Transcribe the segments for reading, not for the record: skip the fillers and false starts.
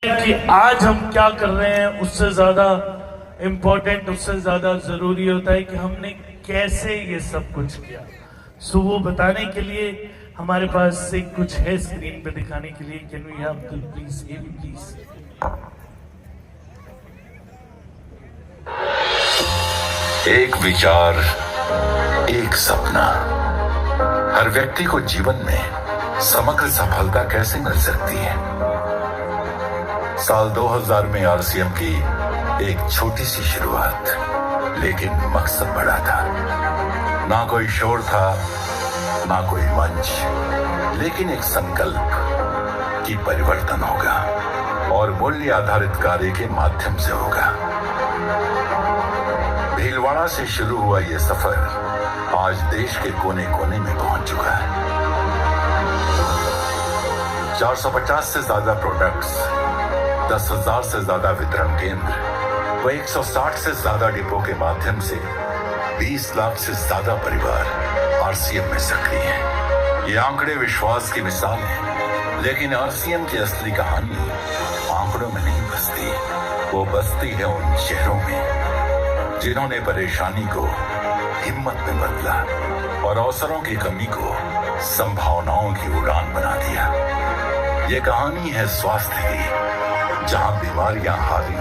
कि आज हम क्या कर रहे हैं उससे ज्यादा इम्पोर्टेंट, उससे ज्यादा जरूरी होता है कि हमने कैसे ये सब कुछ किया। सो वो बताने के लिए हमारे पास से कुछ है स्क्रीन पे दिखाने के लिए। Can we have the please, ये भी प्लीज। एक विचार, एक सपना, हर व्यक्ति को जीवन में समग्र सफलता कैसे मिल सकती है। साल 2000 में आरसीएम की एक छोटी सी शुरुआत, लेकिन मकसद बड़ा था। ना कोई शोर था, ना कोई मंच, लेकिन एक संकल्प कि परिवर्तन होगा और मूल्य आधारित कार्य के माध्यम से होगा। भीलवाड़ा से शुरू हुआ यह सफर आज देश के कोने कोने में पहुंच चुका है। 450 से ज्यादा प्रोडक्ट्स, 10,000 से ज्यादा वितरण केंद्र व 160 से ज्यादा डिपो के माध्यम से 20 लाख से ज्यादा परिवार आरसीएम में सक्रिय हैं। ये आंकड़े विश्वास की मिसाल है, लेकिन आरसीएम की असली कहानी आंकड़ों में नहीं बसती। वो बसती है उन चेहरों में जिन्होंने परेशानी को हिम्मत में बदला और अवसरों की कमी को संभावनाओं की उड़ान बना दिया। ये कहानी है स्वास्थ्य की, जहां बीमारियां हारी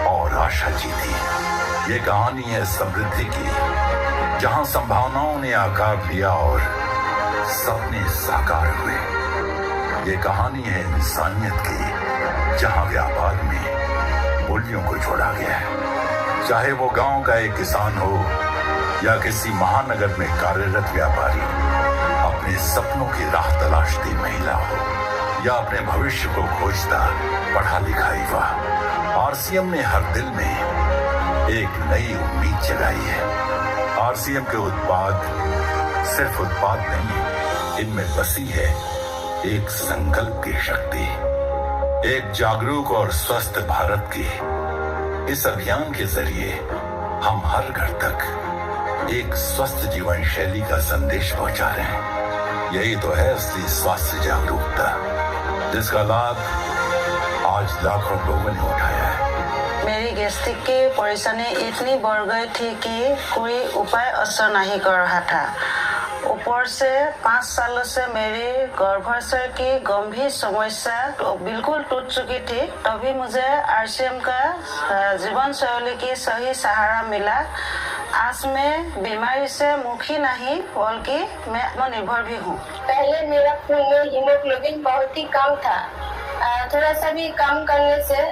और आशा जीती। ये कहानी है समृद्धि की, जहां संभावनाओं ने आकार लिया और सपने साकार हुए। ये कहानी है इंसानियत की, जहां व्यापार में मूल्यों को जोड़ा गया है। चाहे वो गांव का एक किसान हो या किसी महानगर में कार्यरत व्यापारी, अपने सपनों की राह तलाशती महिला हो या अपने भविष्य को खोजता पढ़ा लिखा युवा, आरसीएम ने हर दिल में एक नई उम्मीद जगाई है। आरसीएम के उत्पाद सिर्फ उत्पाद नहीं, इनमें बसी है एक संकल्प की शक्ति, एक जागरूक और स्वस्थ भारत की। इस अभियान के जरिए हम हर घर तक एक स्वस्थ जीवन शैली का संदेश पहुंचा रहे हैं। यही तो है असली स्वास्थ्य जागरूकता, जिसका लाभ आज लाखों लोगों ने उठाया है। मेरी गैस्ट्रिक की परेशानी इतनी बढ़ गई थी कि कोई उपाय असर नहीं कर रहा था। ऊपर से 5 सालों से मेरी गर्भाशय की गंभीर समस्या बिल्कुल टूट चुकी थी। तभी मुझे आरसीएम का जीवन शैली की सही सहारा मिला। आज मैं बीमारी से मुखी नहीं, बल्कि मैं आत्मनिर्भर भी हूँ। पहले मेरा खून में हीमोग्लोबिन बहुत ही कम था। थोड़ा सा भी काम करने से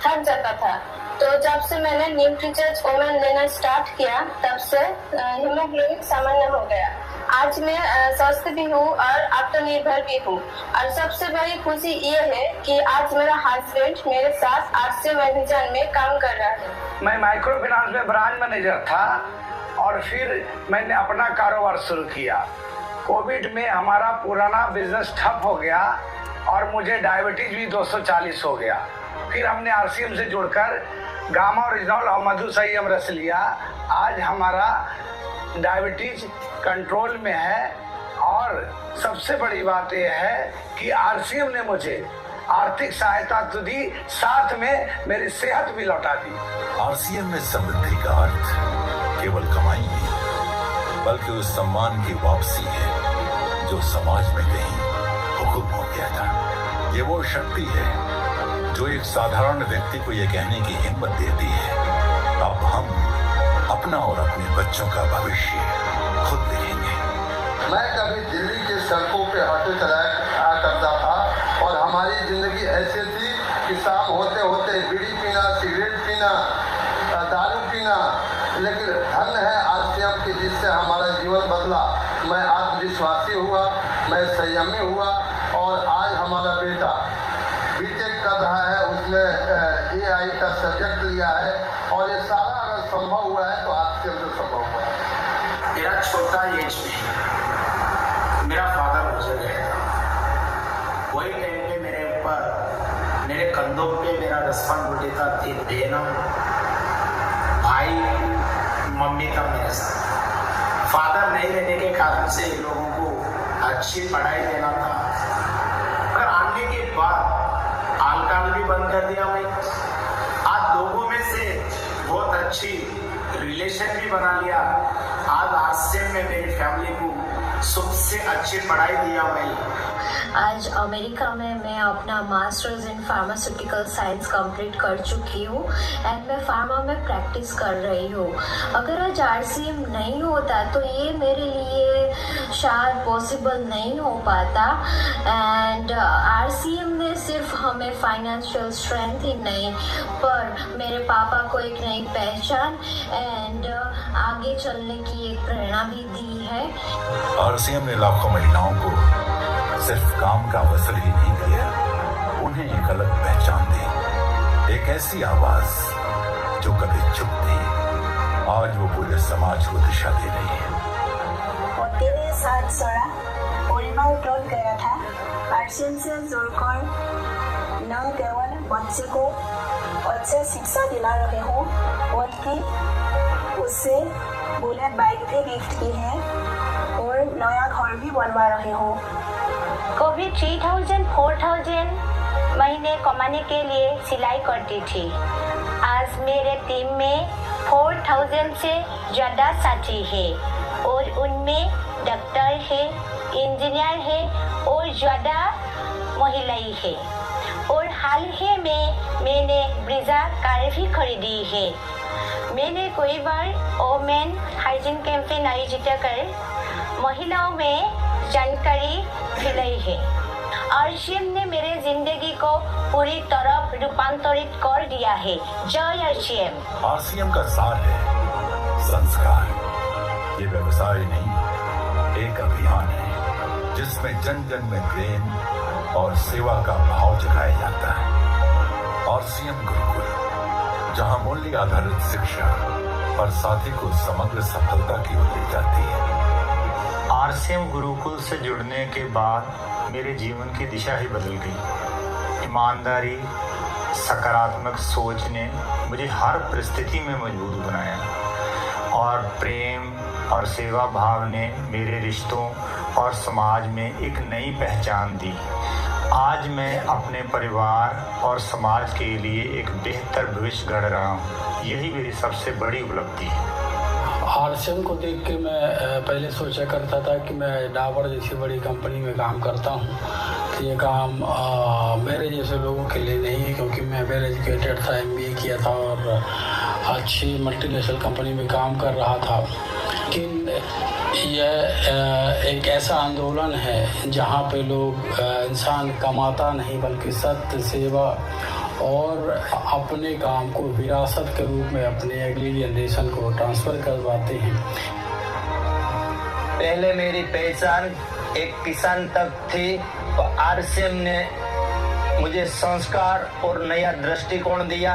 थक जाता था। तो जब से मैंने न्यूट्रीचर्ज ओमेन लेना स्टार्ट किया, तब से हीमोग्लोबिन सामान्य हो गया। आज मैं स्वस्थ भी हूँ और आत्मनिर्भर भी हूँ। और सबसे बड़ी खुशी ये है कि आज मेरा हस्बैंड मेरे साथ आरसीएम अभियान में काम कर रहा है। मैं माइक्रो फाइनेंस में ब्रांच मैनेजर था और फिर मैंने अपना कारोबार शुरू किया। कोविड में हमारा पुराना बिजनेस ठप हो गया और मुझे डायबिटीज भी 240 हो गया। फिर हमने आरसीएम से जुड़कर गामा ओरिजिनल और मधु संयम रस लिया। आज हमारा डायबिटीज कंट्रोल में है और सबसे बड़ी बात यह है कि आरसीएम ने मुझे आर्थिक सहायता तो दी, साथ में मेरी सेहत भी लौटा दी। आरसीएम में समृद्धि का अर्थ केवल कमाई नहीं, बल्कि उस सम्मान की वापसी है जो समाज में कहीं हुकुम हो गया था। ये वो शक्ति है जो एक साधारण व्यक्ति को ये कहने की हिम्मत देती है, अब हम अपना और अपने बच्चों का भविष्य खुद लिखेंगे। मैं कभी दिल्ली के सड़कों पे ऑटो चलाया करता था और हमारी जिंदगी ऐसी थी कि शाम होते होते बीड़ी पीना, सिगरेट पीना, दारू पीना, लेकिन धन्य है आरसीएम की, जिससे हमारा जीवन बदला। मैं आत्मविश्वासी हुआ, मैं संयमी हुआ और आज हमारा बेटा बीटेक कर रहा है, उसने AI का सब्जेक्ट लिया है और ये सारा अगर संभव हुआ है तो आरसीएम से संभव हुआ है। मेरा छोटा एज में मेरा फादर गुजर गया था। वही टाइम पे मेरे ऊपर, मेरे कंधों पे मेरा रिस्पॉन्सिबिलिटी था 3 बहनों, भाई, मम्मी का मेरे साथ। फादर नहीं रहने के कारण से लोगों को अच्छी पढ़ाई देना था। अगर आने के बाद आलकाल भी बंद कर दिया भाई। आज लोगों में से बहुत अच्छी रिलेशन भी बना लिया। आज आरसीएम में मेरी फैमिली को सबसे अच्छी पढ़ाई दिया भाई। आज अमेरिका में मैं अपना masters in pharmaceutical science complete कर चुकी हूँ एंड मैं फार्मा में प्रैक्टिस कर रही हूँ। अगर आज आरसीएम नहीं होता तो ये मेरे लिए शायद पॉसिबल नहीं हो पाता। एंड आरसीएम ने सिर्फ हमें फाइनेंशियल स्ट्रेंथ ही नहीं पर मेरे पापा को एक नई पहचान एंड आगे चलने की एक प्रेरणा भी दी है। आरसीएम ने लाखों महिलाओं को सिर्फ काम का अवसर ही नहीं दिया, उन्हें एक अलग पहचान दी, एक ऐसी आवाज जो कभी चुप थी, आज वो पूरे समाज को दिशा दे रही है। पति साथ सोड़ा परिवार टूट गया था। आरसीएम से जुड़कर न केवल बच्चे को अच्छे शिक्षा दिला रहे हो बल्कि उससे बुलेट बाइक भी गिफ्ट की है और नया घर भी बनवा रहे हो। कभी 3000 4000 महीने कमाने के लिए सिलाई करती थी। आज मेरे टीम में 4000 से ज़्यादा साथी है और उनमें डॉक्टर है, इंजीनियर है और ज़्यादा महिलाएं है। और हाल ही में मैंने ब्रीजा कार भी खरीदी है। मैंने कई बार वोमेन हाइजीन कैंपेन आयोजित कर महिलाओं में जानकारी फैलाई है। आरसीएम ने मेरे जिंदगी को पूरी तरह रूपांतरित कर दिया है। जय आरसीएम। आरसीएम का सार है संस्कार। ये व्यवसाय नहीं, एक अभियान है जिसमें जन जन में प्रेम और सेवा का भाव जगाया जाता है। आरसीएम गुरुकुल, जहां मूल्य आधारित शिक्षा और साथी को समग्र सफलता की ओर ले जाती है। आरसीएम गुरुकुल से जुड़ने के बाद मेरे जीवन की दिशा ही बदल गई। ईमानदारी, सकारात्मक सोच ने मुझे हर परिस्थिति में मजबूत बनाया और प्रेम और सेवा भाव ने मेरे रिश्तों और समाज में एक नई पहचान दी। आज मैं अपने परिवार और समाज के लिए एक बेहतर भविष्य गढ़ रहा हूँ। यही मेरी सबसे बड़ी उपलब्धि है। आरसीएम को देख के मैं पहले सोचा करता था कि मैं डाबर जैसी बड़ी कंपनी में काम करता हूँ तो ये काम मेरे जैसे लोगों के लिए नहीं है, क्योंकि मैं वेल एजुकेटेड था, MBA किया था और अच्छी मल्टीनेशनल कंपनी में काम कर रहा था। लेकिन यह एक ऐसा आंदोलन है जहाँ पे लोग इंसान कमाता नहीं बल्कि सत्य, सेवा और अपने काम को विरासत के रूप में अपने अगली जनरेशन को ट्रांसफ़र करवाते हैं। पहले मेरी पहचान एक किसान तक थी तो आरसीएम ने मुझे संस्कार और नया दृष्टिकोण दिया।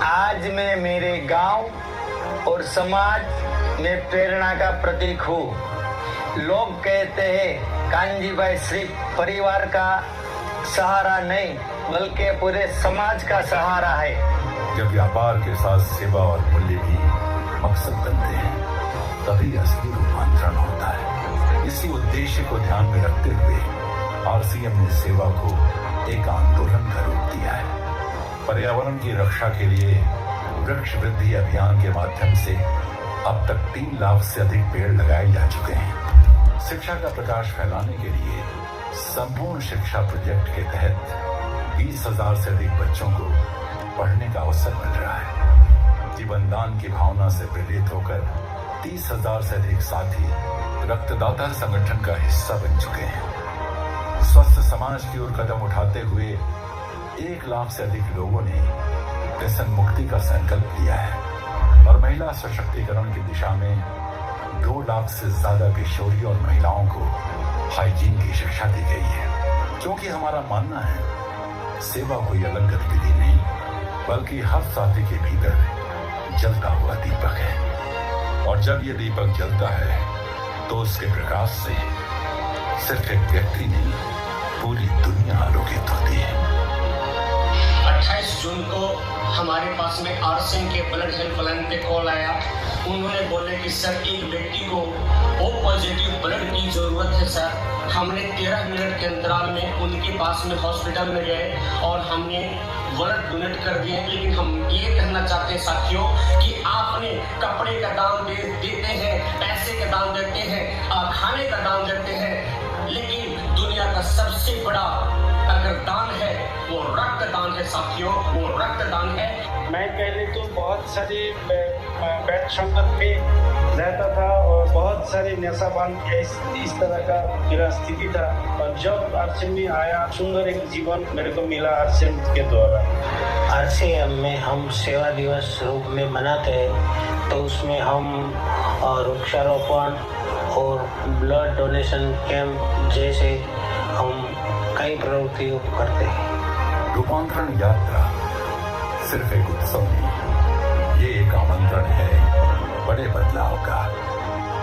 आज मैं मेरे गांव और समाज में प्रेरणा का प्रतीक हूँ। लोग कहते हैं कान्जी भाई सिर्फ परिवार का सहारा नहीं बल्कि पूरे समाज का सहारा है। जब व्यापार के साथ सेवा और मूल्य भी मकसद बनते हैं तभी असली रूपांतरण होता है। इसी उद्देश्य को ध्यान में रखते हुए आरसीएम ने सेवा को एक आंदोलन का रूप दिया है। पर्यावरण की रक्षा के लिए वृक्ष वृद्धि अभियान के माध्यम से अब तक 3 लाख से अधिक पेड़ लगाए जा चुके हैं। शिक्षा का प्रकाश फैलाने के लिए संपूर्ण शिक्षा प्रोजेक्ट के तहत 20,000 से अधिक बच्चों को पढ़ने का अवसर मिल रहा है। जीवन दान की भावना से प्रेरित होकर 30,000 से अधिक साथी रक्तदाता संगठन का हिस्सा बन चुके हैं। स्वस्थ समाज की ओर कदम उठाते हुए 1 लाख से अधिक लोगों ने व्यसन मुक्ति का संकल्प लिया है और महिला सशक्तिकरण की दिशा में 2 लाख से ज्यादा किशोरियों और महिलाओं को हाइजीन की शिक्षा दी गई है। क्योंकि हमारा मानना है सेवा कोई अलग गतिविधि नहीं बल्कि हर साथी के भीतर जलता हुआ दीपक है और जब ये दीपक जलता है तो उसके प्रकाश से सिर्फ एक व्यक्ति नहीं पूरी दुनिया आलोकित होती है। 28 जून को हमारे पास में आरसीएम के ब्लड हेल्पलाइन पे कॉल आया। उन्होंने बोले कि सर एक व्यक्ति को ओ पॉजिटिव ब्लड की जरूरत है सर। हमने 13 मिनट के अंतराल में उनके पास में हॉस्पिटल में गए और हमने ब्लड डोनेट कर दिए। लेकिन हम ये कहना चाहते हैं साथियों कि आपने कपड़े का दाम देते हैं, पैसे का दाम देते हैं, खाने का दाम देते हैं, लेकिन दुनिया का सबसे बड़ा अगर दान है वो रक्तदान है साथियों, वो रक्तदान है। मैं पहले तो बहुत सारी बैड संगत में रहता था और बहुत सारे नशाबान इस तरह का मेरा स्थिति था, और जब आरसीएम में आया सुंदर एक जीवन मेरे को मिला आरसीएम के द्वारा। आरसीएम में हम सेवा दिवस रूप में मनाते हैं, तो उसमें हम वृक्षारोपण और ब्लड डोनेशन कैंप जैसे हम कई प्रवृत्तियों करते हैं। रूपांतरण यात्रा सिर्फ एक उत्सव नहीं, ये एक आमंत्रण है बड़े बदलाव का।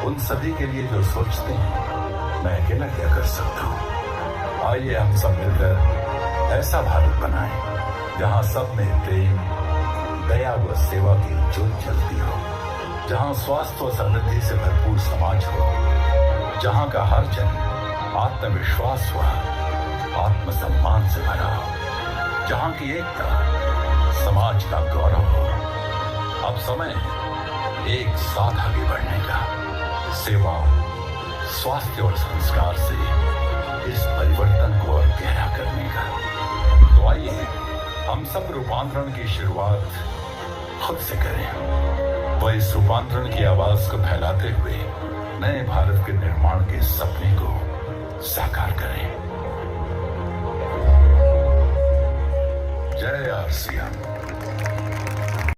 उन सभी के लिए जो सोचते हैं मैं अकेला क्या कर सकता हूँ। आइए हम सब मिलकर ऐसा भारत बनाएं जहाँ सब में प्रेम, दया व सेवा की ज्योत जलती हो, जहाँ स्वास्थ्य व समृद्धि से भरपूर समाज हो, जहाँ का हर जन आत्मविश्वास व आत्मसम्मान से भरा हो, जहाँ की एकता समाज का गौरव हो। अब समय है एक साथ आगे बढ़ने का, सेवा, स्वास्थ्य और संस्कार से इस परिवर्तन को और गहरा करने का। तो आइए हम सब रूपांतरण की शुरुआत खुद से करें, वह इस रूपांतरण की आवाज को फैलाते हुए नए भारत के निर्माण के सपने को साकार करें। जय आरसीएम।